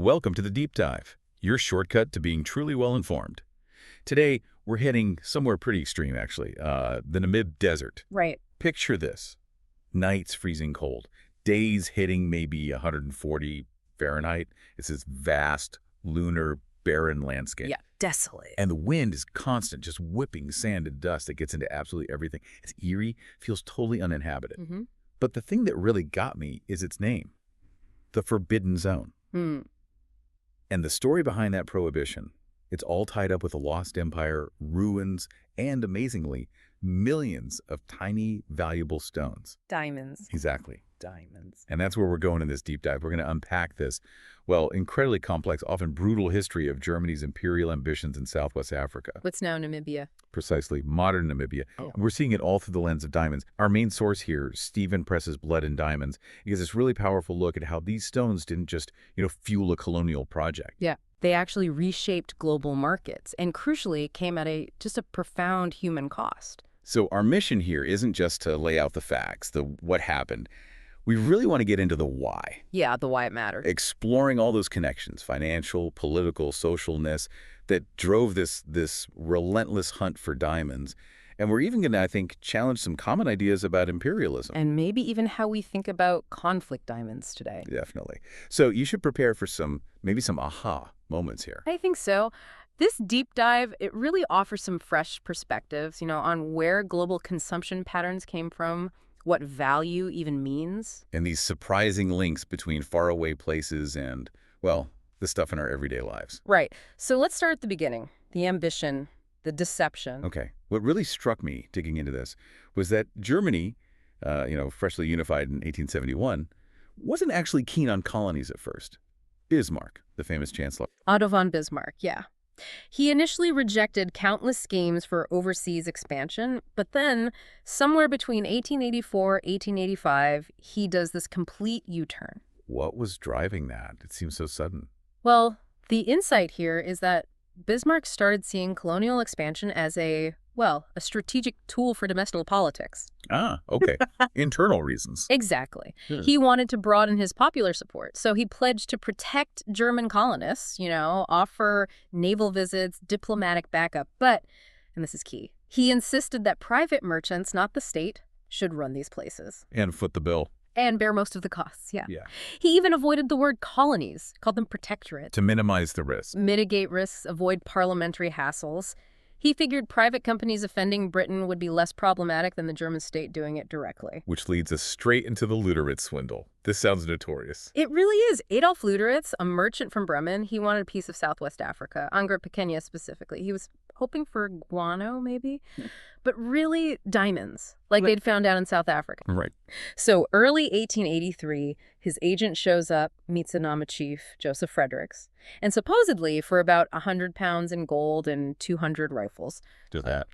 Welcome to the Deep Dive, your shortcut to being truly well-informed. Today, we're heading somewhere pretty extreme, actually, the Namib Desert. Right. Picture this. Nights freezing cold, days hitting maybe 140 Fahrenheit. It's this vast, lunar, barren landscape. Yeah, desolate. And the wind is constant, just whipping sand and dust that gets into absolutely everything. It's eerie, feels totally uninhabited. Mm-hmm. But the thing that really got me is its name, the Forbidden Zone. And the story behind that prohibition, it's all tied up with a lost empire, ruins, and amazingly, millions of tiny, valuable stones. Diamonds. Exactly. Diamonds. And that's where we're going in this deep dive. We're going to unpack this, well, incredibly complex, often brutal history of Germany's imperial ambitions in Southwest Africa. What's now Namibia? Precisely, modern Namibia. Oh. And we're seeing it all through the lens of diamonds. Our main source here, Stephen Press's Blood and Diamonds, gives this really powerful look at how these stones didn't just, fuel a colonial project. Yeah. They actually reshaped global markets and crucially came at just a profound human cost. So our mission here isn't just to lay out the facts, the what happened. We really want to get into the why. Yeah, the why it mattered. Exploring all those connections, financial, political, socialness, that drove this relentless hunt for diamonds. And we're even going to, I think, challenge some common ideas about imperialism. And maybe even how we think about conflict diamonds today. Definitely. So you should prepare for maybe some aha moments here. I think so. This deep dive, it really offers some fresh perspectives, on where global consumption patterns came from, what value even means. And these surprising links between faraway places and, well, the stuff in our everyday lives. Right. So let's start at the beginning. The ambition, the deception. Okay. What really struck me digging into this was that Germany, freshly unified in 1871, wasn't actually keen on colonies at first. Bismarck, the famous chancellor. Otto von Bismarck, yeah. He initially rejected countless schemes for overseas expansion, but then, somewhere between 1884 and 1885, he does this complete U-turn. What was driving that? It seems so sudden. Well, the insight here is that Bismarck started seeing colonial expansion as a strategic tool for domestic politics. Ah, okay. Internal reasons. Exactly. Yeah. He wanted to broaden his popular support, so he pledged to protect German colonists, offer naval visits, diplomatic backup, but, and this is key, he insisted that private merchants, not the state, should run these places. And foot the bill. And bear most of the costs, yeah. Yeah. He even avoided the word colonies, called them protectorate. To minimize the risk. Mitigate risks, avoid parliamentary hassles. He figured private companies offending Britain would be less problematic than the German state doing it directly. Which leads us straight into the Luderitz swindle. This sounds notorious. It really is. Adolf Luderitz, a merchant from Bremen, he wanted a piece of Southwest Africa, Angra Pequena specifically. He was hoping for guano, maybe? But really, diamonds, like they'd found out in South Africa. Right. So early 1883, his agent shows up, meets the Nama chief, Joseph Fredericks, and supposedly for about 100 pounds in gold and 200 rifles.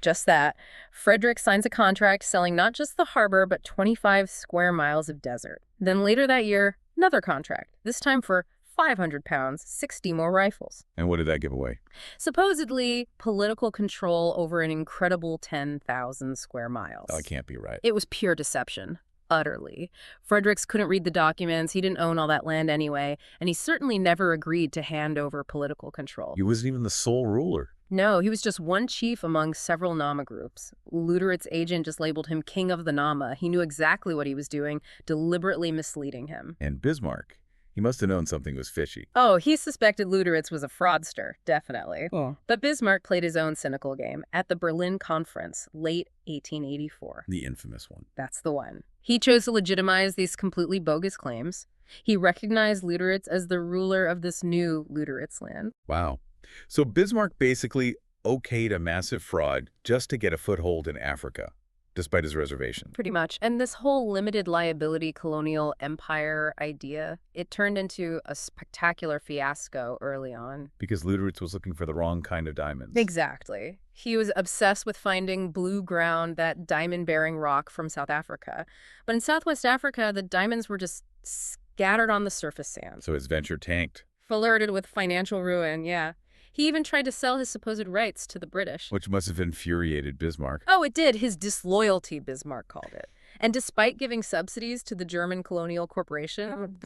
Just that. Fredericks signs a contract selling not just the harbor, but 25 square miles of desert. Then later that year, another contract, this time for 500 pounds, 60 more rifles. And what did that give away? Supposedly, political control over an incredible 10,000 square miles. Oh, it can't be right. It was pure deception. Utterly. Fredericks couldn't read the documents, he didn't own all that land anyway, and he certainly never agreed to hand over political control. He wasn't even the sole ruler. No, he was just one chief among several Nama groups. Luderitz' agent just labeled him king of the Nama. He knew exactly what he was doing, deliberately misleading him. And Bismarck, he must have known something was fishy. Oh, he suspected Luderitz was a fraudster, definitely. Oh. But Bismarck played his own cynical game at the Berlin Conference, late 1884. The infamous one. That's the one. He chose to legitimize these completely bogus claims. He recognized Luderitz as the ruler of this new Luderitz land. Wow. So Bismarck basically okayed a massive fraud just to get a foothold in Africa, despite his reservation. Pretty much. And this whole limited liability colonial empire idea, it turned into a spectacular fiasco early on. Because Luderitz was looking for the wrong kind of diamonds. Exactly. He was obsessed with finding blue ground, that diamond-bearing rock from South Africa. But in Southwest Africa, the diamonds were just scattered on the surface sand. So his venture tanked. Flirted with financial ruin, yeah. He even tried to sell his supposed rights to the British. Which must have infuriated Bismarck. Oh, it did. His disloyalty, Bismarck called it. And despite giving subsidies to the German colonial corporation,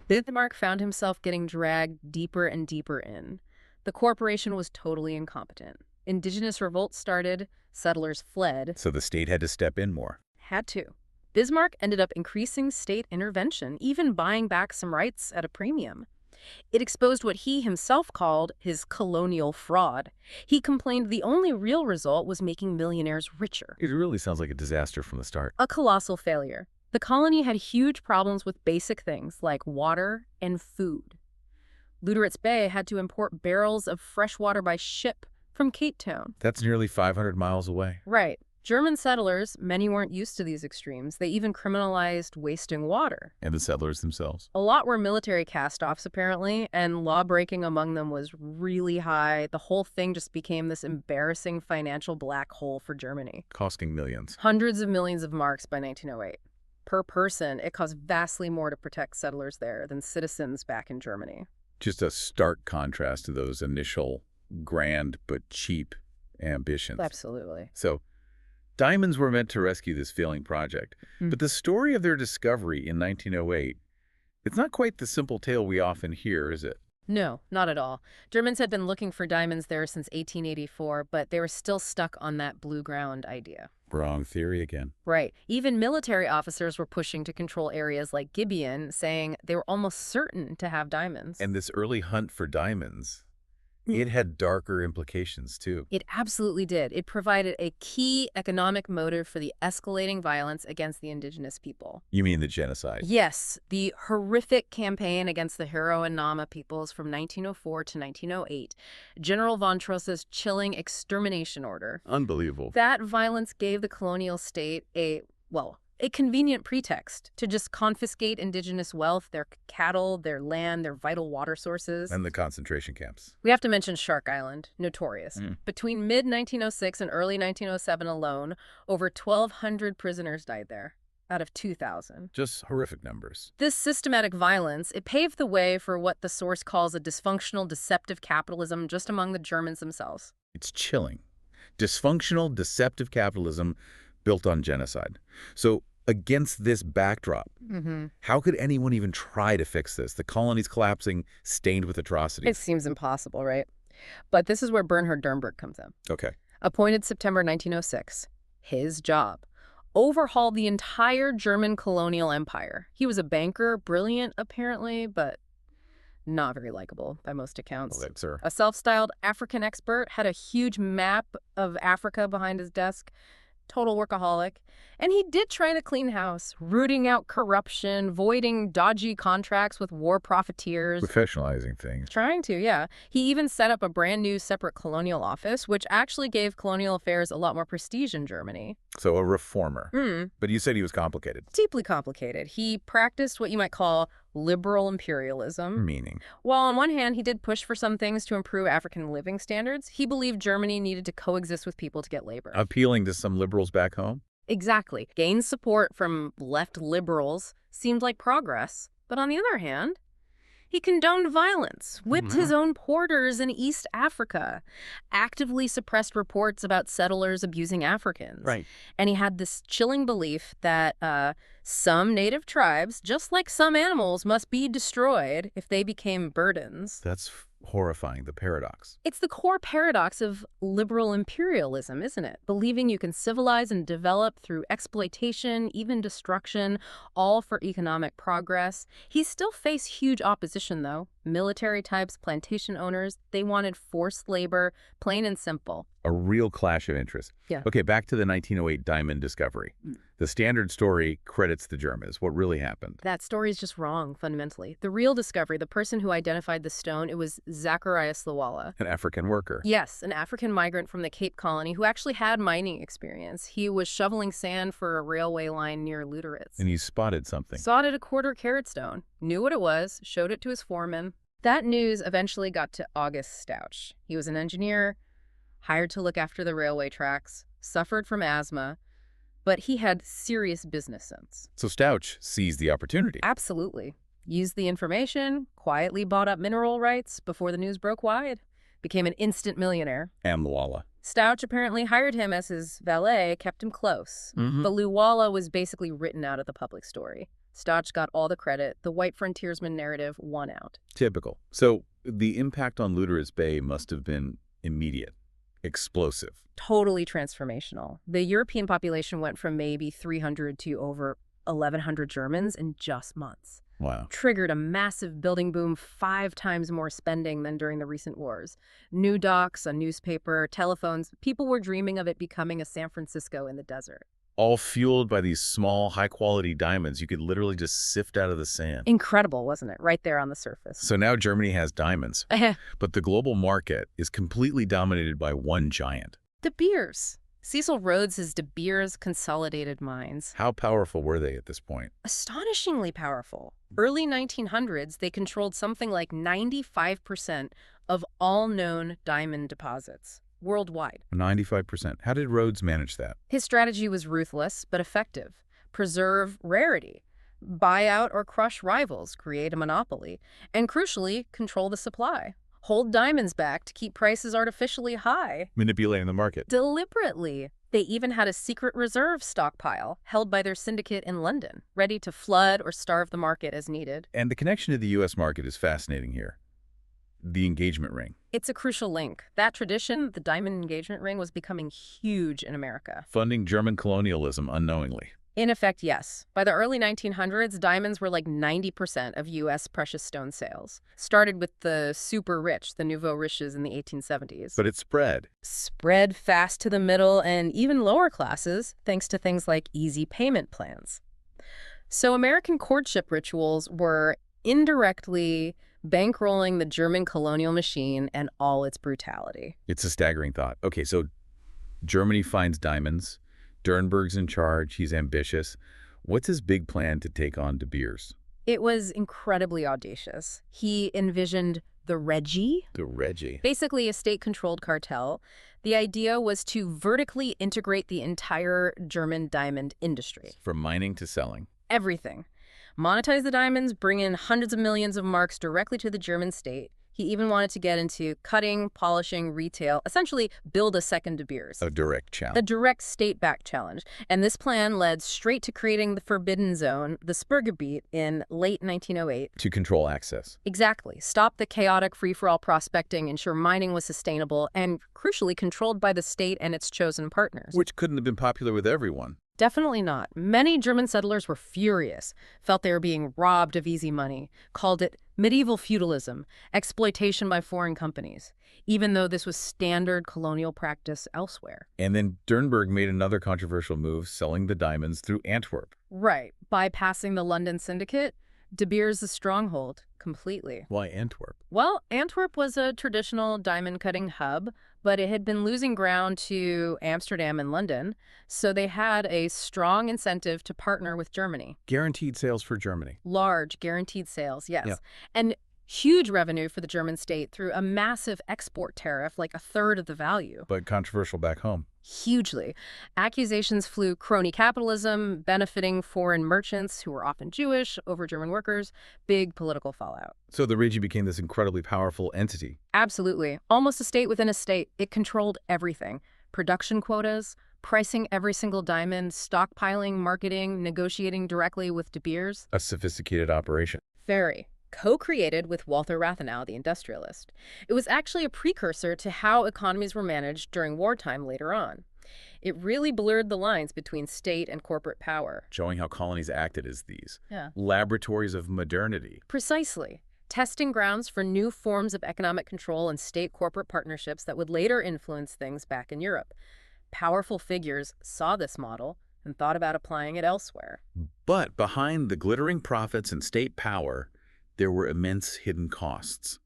Bismarck found himself getting dragged deeper and deeper in. The corporation was totally incompetent. Indigenous revolts started, settlers fled. So the state had to step in more. Had to. Bismarck ended up increasing state intervention, even buying back some rights at a premium. It exposed what he himself called his colonial fraud. He complained the only real result was making millionaires richer. It really sounds like a disaster from the start. A colossal failure. The colony had huge problems with basic things like water and food. Lüderitz Bay had to import barrels of fresh water by ship from Cape Town. That's nearly 500 miles away. Right. German settlers, many weren't used to these extremes. They even criminalized wasting water. And the settlers themselves. A lot were military cast-offs, apparently, and law-breaking among them was really high. The whole thing just became this embarrassing financial black hole for Germany. Costing millions. Hundreds of millions of marks by 1908. Per person, it cost vastly more to protect settlers there than citizens back in Germany. Just a stark contrast to those initial grand but cheap ambitions. Absolutely. So, diamonds were meant to rescue this failing project. But the story of their discovery in 1908, it's not quite the simple tale we often hear, is it? No, not at all. Germans had been looking for diamonds there since 1884, but they were still stuck on that blue ground idea. Wrong theory again. Right. Even military officers were pushing to control areas like Gibeon, saying they were almost certain to have diamonds. And this early hunt for diamonds, it had darker implications, too. It absolutely did. It provided a key economic motive for the escalating violence against the indigenous people. You mean the genocide? Yes, the horrific campaign against the Hero and Nama peoples from 1904 to 1908, General von Trossa's chilling extermination order. Unbelievable. That violence gave the colonial state a convenient pretext to just confiscate indigenous wealth, their cattle, their land, their vital water sources. And the concentration camps. We have to mention Shark Island, notorious. Between mid-1906 and early 1907 alone, over 1,200 prisoners died there, out of 2,000. Just horrific numbers. This systematic violence, it paved the way for what the source calls a dysfunctional, deceptive capitalism just among the Germans themselves. It's chilling. Dysfunctional, deceptive capitalism built on genocide. So against this backdrop, how could anyone even try to fix this? The colony's collapsing, stained with atrocities. It seems impossible, right? But this is where Bernhard Dernberg comes in. Okay. Appointed September 1906. His job: overhaul the entire German colonial empire. He was a banker, brilliant apparently, but not very likable by most accounts. Well, sir. A self-styled African expert, had a huge map of Africa behind his desk. Total workaholic. And he did try to clean house, rooting out corruption, voiding dodgy contracts with war profiteers. Professionalizing things. Trying to, yeah. He even set up a brand new separate colonial office, which actually gave colonial affairs a lot more prestige in Germany. So a reformer. But you said he was complicated. Deeply complicated. He practiced what you might call liberal imperialism. Meaning? While on one hand, he did push for some things to improve African living standards, he believed Germany needed to coexist with people to get labor. Appealing to some liberals back home? Exactly. Gain support from left liberals seemed like progress. But on the other hand, he condoned violence, whipped his own porters in East Africa, actively suppressed reports about settlers abusing Africans. Right. And he had this chilling belief that some native tribes, just like some animals, must be destroyed if they became burdens. That's horrifying, the paradox. It's the core paradox of liberal imperialism, isn't it? Believing you can civilize and develop through exploitation, even destruction, all for economic progress. He still faced huge opposition, though. Military types, plantation owners, they wanted forced labor, plain and simple. A real clash of interests. Yeah. Okay, back to the 1908 diamond discovery. The standard story credits the Germans. What really happened? That story is just wrong, fundamentally. The real discovery, the person who identified the stone, it was Zacharias Lawala. An African worker. Yes, an African migrant from the Cape Colony who actually had mining experience. He was shoveling sand for a railway line near Lüderitz. And he spotted something. Spotted a quarter-carat stone, knew what it was, showed it to his foreman. That news eventually got to August Stouch. He was an engineer, hired to look after the railway tracks, suffered from asthma, but he had serious business sense. So Stouch seized the opportunity. Absolutely. Used the information, quietly bought up mineral rights before the news broke wide, became an instant millionaire. And Lawala. Stouch apparently hired him as his valet, kept him close. But Luwala was basically written out of the public story. Stodge got all the credit. The white frontiersman narrative won out. Typical. So the impact on Luderus Bay must have been immediate, explosive. Totally transformational. The European population went from maybe 300 to over 1,100 Germans in just months. Wow. Triggered a massive building boom, 5 times more spending than during the recent wars. New docks, a newspaper, telephones. People were dreaming of it becoming a San Francisco in the desert. All fueled by these small, high-quality diamonds you could literally just sift out of the sand. Incredible, wasn't it? Right there on the surface. So now Germany has diamonds, but the global market is completely dominated by one giant. De Beers. Cecil Rhodes' De Beers Consolidated Mines. How powerful were they at this point? Astonishingly powerful. Early 1900s, they controlled something like 95% of all known diamond deposits worldwide. 95%. How did Rhodes manage that? His strategy was ruthless but effective. Preserve rarity, buy out or crush rivals, create a monopoly, and crucially, control the supply. Hold diamonds back to keep prices artificially high. Manipulating the market. Deliberately. They even had a secret reserve stockpile held by their syndicate in London, ready to flood or starve the market as needed. And the connection to the U.S. market is fascinating here. The engagement ring. It's a crucial link. That tradition, the diamond engagement ring, was becoming huge in America. Funding German colonialism unknowingly. In effect, yes. By the early 1900s, diamonds were like 90% of U.S. precious stone sales. Started with the super rich, the nouveau riches in the 1870s. But it spread. Spread fast to the middle and even lower classes, thanks to things like easy payment plans. So American courtship rituals were indirectly bankrolling the German colonial machine and all its brutality. It's a staggering thought. Okay, so Germany finds diamonds. Dernberg's in charge. He's ambitious. What's his big plan to take on De Beers? It was incredibly audacious. He envisioned the Regie. The Regie. Basically a state-controlled cartel. The idea was to vertically integrate the entire German diamond industry. From mining to selling. Everything. Monetize the diamonds, bring in hundreds of millions of marks directly to the German state. He even wanted to get into cutting, polishing, retail, essentially build a second De Beers. A direct challenge. A direct state-backed challenge. And this plan led straight to creating the Forbidden Zone, the Spurgebiet, in late 1908. To control access. Exactly. Stop the chaotic free-for-all prospecting, ensure mining was sustainable, and crucially controlled by the state and its chosen partners. Which couldn't have been popular with everyone. Definitely not. Many German settlers were furious, felt they were being robbed of easy money, called it medieval feudalism, exploitation by foreign companies, even though this was standard colonial practice elsewhere. And then Dernberg made another controversial move, selling the diamonds through Antwerp. Right. Bypassing the London syndicate, De Beers' a stronghold completely. Why Antwerp? Well, Antwerp was a traditional diamond-cutting hub, but it had been losing ground to Amsterdam and London, so they had a strong incentive to partner with Germany. Guaranteed sales for Germany. Large, guaranteed sales, yes. Yeah. And huge revenue for the German state through a massive export tariff, like a third of the value. But controversial back home. Hugely. Accusations flew crony capitalism, benefiting foreign merchants who were often Jewish over German workers, big political fallout. So the Regie became this incredibly powerful entity. Absolutely. Almost a state within a state. It controlled everything. Production quotas, pricing every single diamond, stockpiling, marketing, negotiating directly with De Beers. A sophisticated operation. Very. Co-created with Walter Rathenau, the industrialist. It was actually a precursor to how economies were managed during wartime later on. It really blurred the lines between state and corporate power. Showing how colonies acted as these laboratories of modernity. Precisely. Testing grounds for new forms of economic control and state-corporate partnerships that would later influence things back in Europe. Powerful figures saw this model and thought about applying it elsewhere. But behind the glittering profits and state power, there were immense hidden costs.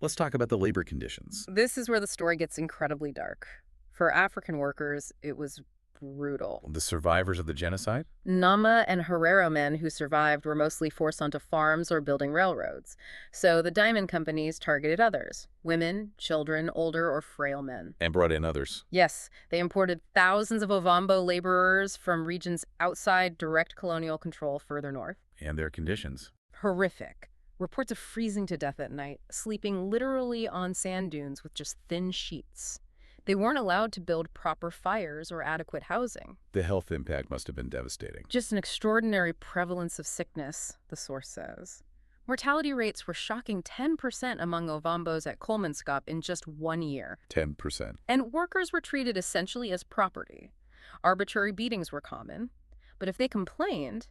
Let's talk about the labor conditions. This is where the story gets incredibly dark. For African workers, it was brutal. The survivors of the genocide? Nama and Herero men who survived were mostly forced onto farms or building railroads. So the diamond companies targeted others, women, children, older or frail men. And brought in others. Yes, they imported thousands of Ovambo laborers from regions outside direct colonial control further north. And their conditions? Horrific. Reports of freezing to death at night, sleeping literally on sand dunes with just thin sheets. They weren't allowed to build proper fires or adequate housing. The health impact must have been devastating. Just an extraordinary prevalence of sickness, the source says. Mortality rates were shocking 10% among Ovambos at Kolmanskop in just 1 year. 10%. And workers were treated essentially as property. Arbitrary beatings were common. But if they complained,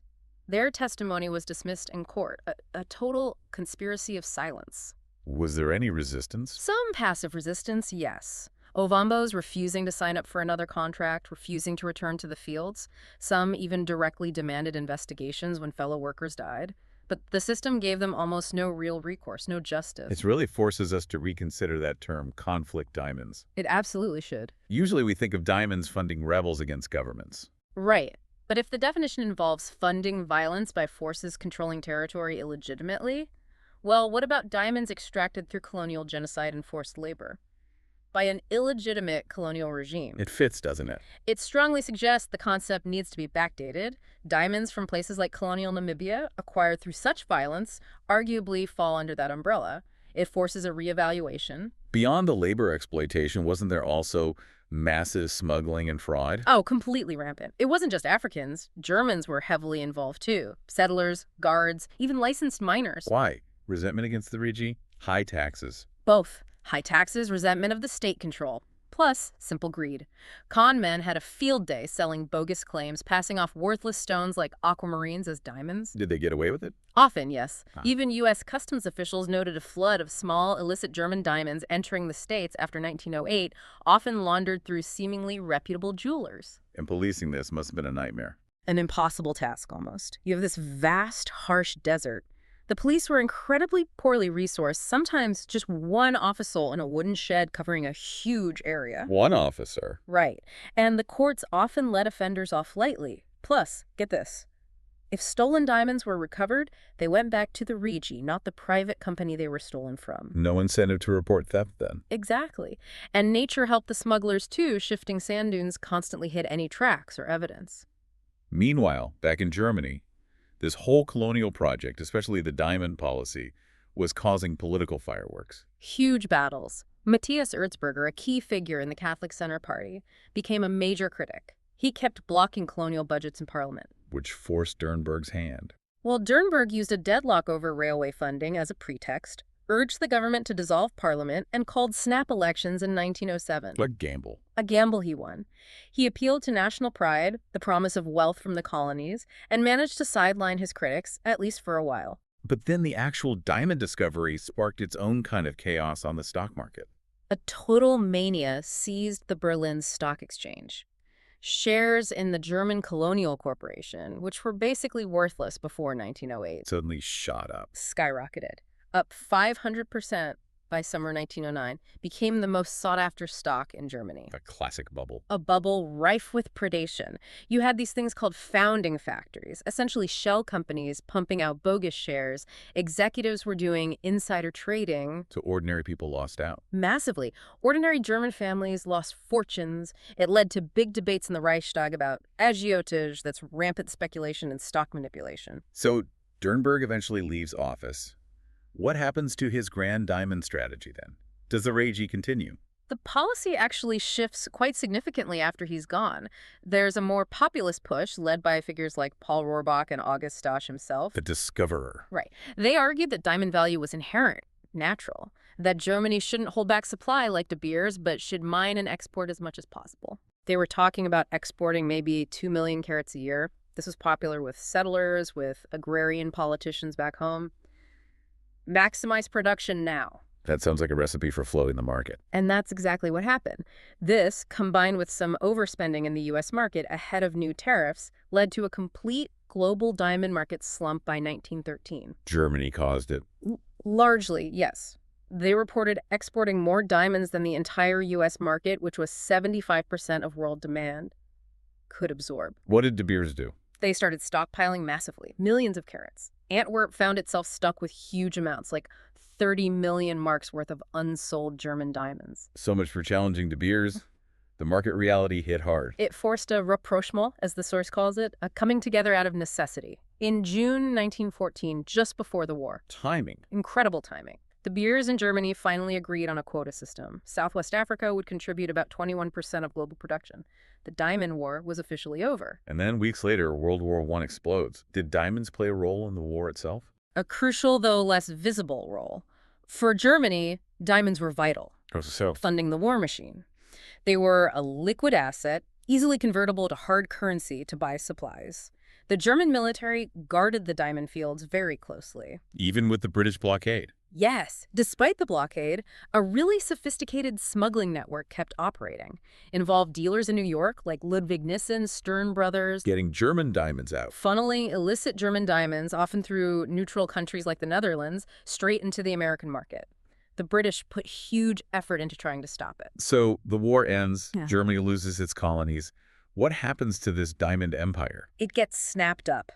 their testimony was dismissed in court, a total conspiracy of silence. Was there any resistance? Some passive resistance, yes. Ovambos refusing to sign up for another contract, refusing to return to the fields. Some even directly demanded investigations when fellow workers died. But the system gave them almost no real recourse, no justice. It really forces us to reconsider that term, conflict diamonds. It absolutely should. Usually we think of diamonds funding rebels against governments. Right. But if the definition involves funding violence by forces controlling territory illegitimately, well, what about diamonds extracted through colonial genocide and forced labor? By an illegitimate colonial regime. It fits, doesn't it? It strongly suggests the concept needs to be backdated. Diamonds from places like colonial Namibia, acquired through such violence, arguably fall under that umbrella. It forces a reevaluation. Beyond the labor exploitation, wasn't there also massive smuggling and fraud? Oh, completely rampant. It wasn't just Africans. Germans were heavily involved too. Settlers, guards, even licensed miners. Why? Resentment against the regime? High taxes. Both. High taxes, resentment of the state control. Plus, simple greed. Con men had a field day selling bogus claims, passing off worthless stones like aquamarines as diamonds. Did they get away with it? Often, yes. Even U.S. customs officials noted a flood of small, illicit German diamonds entering the States after 1908, often laundered through seemingly reputable jewelers. And policing this must have been a nightmare. An impossible task, almost. You have this vast, harsh desert. The police were incredibly poorly resourced, sometimes just one officer in a wooden shed covering a huge area. One officer? Right. And the courts often let offenders off lightly. Plus, get this. If stolen diamonds were recovered, they went back to the Regi, not the private company they were stolen from. No incentive to report theft, then? Exactly. And nature helped the smugglers, too. Shifting sand dunes constantly hid any tracks or evidence. Meanwhile, back in Germany, this whole colonial project, especially the diamond policy, was causing political fireworks. Huge battles. Matthias Erzberger, a key figure in the Catholic Center Party, became a major critic. He kept blocking colonial budgets in Parliament. Which forced Dernberg's hand. Well, Dernberg used a deadlock over railway funding as a pretext, urged the government to dissolve Parliament, and called snap elections in 1907. A gamble. A gamble he won. He appealed to national pride, the promise of wealth from the colonies, and managed to sideline his critics, at least for a while. But then the actual diamond discovery sparked its own kind of chaos on the stock market. A total mania seized the Berlin Stock Exchange. Shares in the German Colonial Corporation, which were basically worthless before 1908, suddenly shot up. Skyrocketed. Up 500% by summer 1909, became the most sought-after stock in Germany. A classic bubble. A bubble rife with predation. You had these things called founding factories, essentially shell companies pumping out bogus shares. Executives were doing insider trading. So ordinary people lost out. Massively. Ordinary German families lost fortunes. It led to big debates in the Reichstag about agiotage, that's rampant speculation and stock manipulation. So Dernberg eventually leaves office. What happens to his grand diamond strategy then? Does the Regi continue? The policy actually shifts quite significantly after he's gone. There's a more populist push led by figures like Paul Rohrbach and August Stosch himself. The discoverer. Right. They argued that diamond value was inherent, natural, that Germany shouldn't hold back supply like De Beers, but should mine and export as much as possible. They were talking about exporting maybe 2 million carats a year. This was popular with settlers, with agrarian politicians back home. Maximize production now. That sounds like a recipe for flooding the market. And that's exactly what happened. This, combined with some overspending in the U.S. market ahead of new tariffs, led to a complete global diamond market slump by 1913. Germany caused it. Largely, yes. They reported exporting more diamonds than the entire U.S. market, which was 75% of world demand, could absorb. What did De Beers do? They started stockpiling massively, millions of carats. Antwerp found itself stuck with huge amounts, like 30 million marks worth of unsold German diamonds. So much for challenging De Beers. The market reality hit hard. It forced a rapprochement, as the source calls it, a coming together out of necessity. In June 1914, just before the war. Timing. Incredible timing. The Beers and Germany finally agreed on a quota system. Southwest Africa would contribute about 21% of global production. The Diamond War was officially over. And then weeks later, World War I explodes. Did diamonds play a role in the war itself? A crucial, though less visible, role. For Germany, diamonds were vital, funding the war machine. They were a liquid asset, easily convertible to hard currency to buy supplies. The German military guarded the diamond fields very closely. Even with the British blockade? Yes, despite the blockade, a really sophisticated smuggling network kept operating. Involved dealers in New York like Ludwig Nissen, Stern Brothers, Getting German diamonds out. funneling illicit German diamonds, often through neutral countries like the Netherlands, straight into the American market. The British put huge effort into trying to stop it. So the war ends, Yeah. Germany loses its colonies. What happens to this diamond empire? It gets snapped up,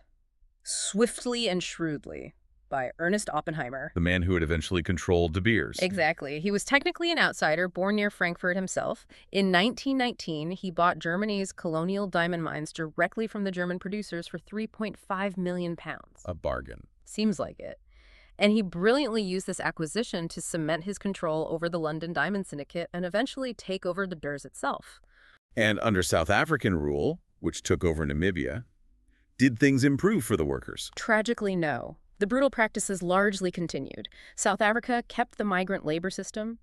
swiftly and shrewdly, by Ernest Oppenheimer. The man who would eventually control De Beers. Exactly. He was technically an outsider, born near Frankfurt himself. In 1919, he bought Germany's Colonial diamond mines directly from the German producers for £3.5 million. A bargain. Seems like it. And he brilliantly used this acquisition to cement his control over the London Diamond Syndicate and eventually take over the Beers itself. And under South African rule, which took over Namibia, did things improve for the workers? Tragically, no. The brutal practices largely continued. South Africa kept the migrant labor system.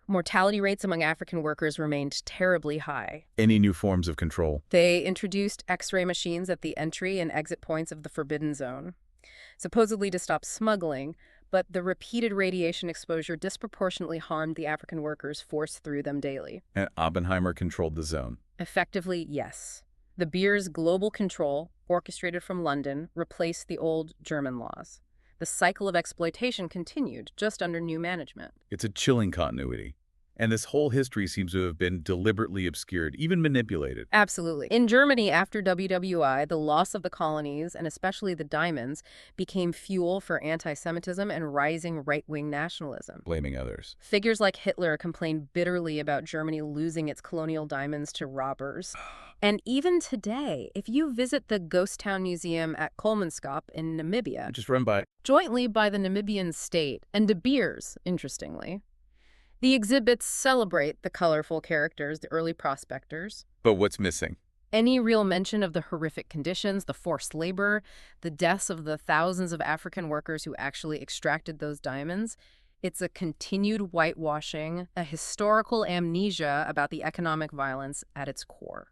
Mortality rates among African workers remained terribly high. Any new forms of control? They introduced X-ray machines at the entry and exit points of the Forbidden Zone, supposedly to stop smuggling, but the repeated radiation exposure disproportionately harmed the African workers forced through them daily. And Oppenheimer controlled the zone. Effectively, yes. The Beers' global control, orchestrated from London, replaced the old German laws. The cycle of exploitation continued, just under new management. It's a chilling continuity. And this whole history seems to have been deliberately obscured, even manipulated. Absolutely. In Germany, after WWI, the loss of the colonies, and especially the diamonds, became fuel for anti-Semitism and rising right-wing nationalism. Blaming others. Figures like Hitler complained bitterly about Germany losing its colonial diamonds to robbers. And even today, if you visit the Ghost Town Museum at Kolmanskop in Namibia, Just run by. jointly by the Namibian state and De Beers, interestingly, the exhibits celebrate the colorful characters, the early prospectors. But what's missing? Any real mention of the horrific conditions, the forced labor, the deaths of the thousands of African workers who actually extracted those diamonds. It's a continued whitewashing, a historical amnesia about the economic violence at its core.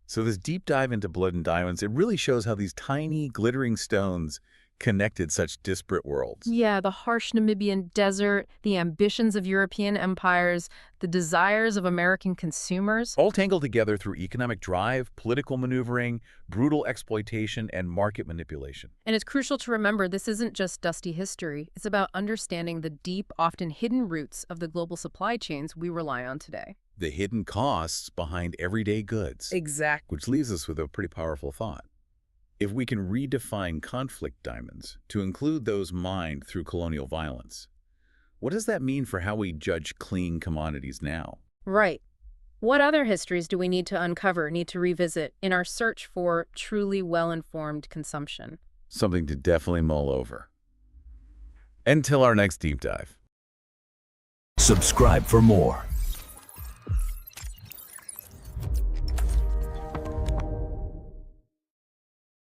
So this deep dive into blood and diamonds, it really shows how these tiny, glittering stones connected such disparate worlds. Yeah, the harsh Namibian desert, the ambitions of European empires, the desires of American consumers. All tangled together through economic drive, political maneuvering, brutal exploitation, and market manipulation. And it's crucial to remember this isn't just dusty history. It's about understanding the deep, often hidden roots of the global supply chains we rely on today. The hidden costs behind everyday goods. Exactly. Which leaves us with a pretty powerful thought. If we can redefine conflict diamonds to include those mined through colonial violence, what does that mean for how we judge clean commodities now? Right. What other histories do we need to uncover, need to revisit in our search for truly well-informed consumption? Something to definitely mull over. Until our next deep dive. Subscribe for more.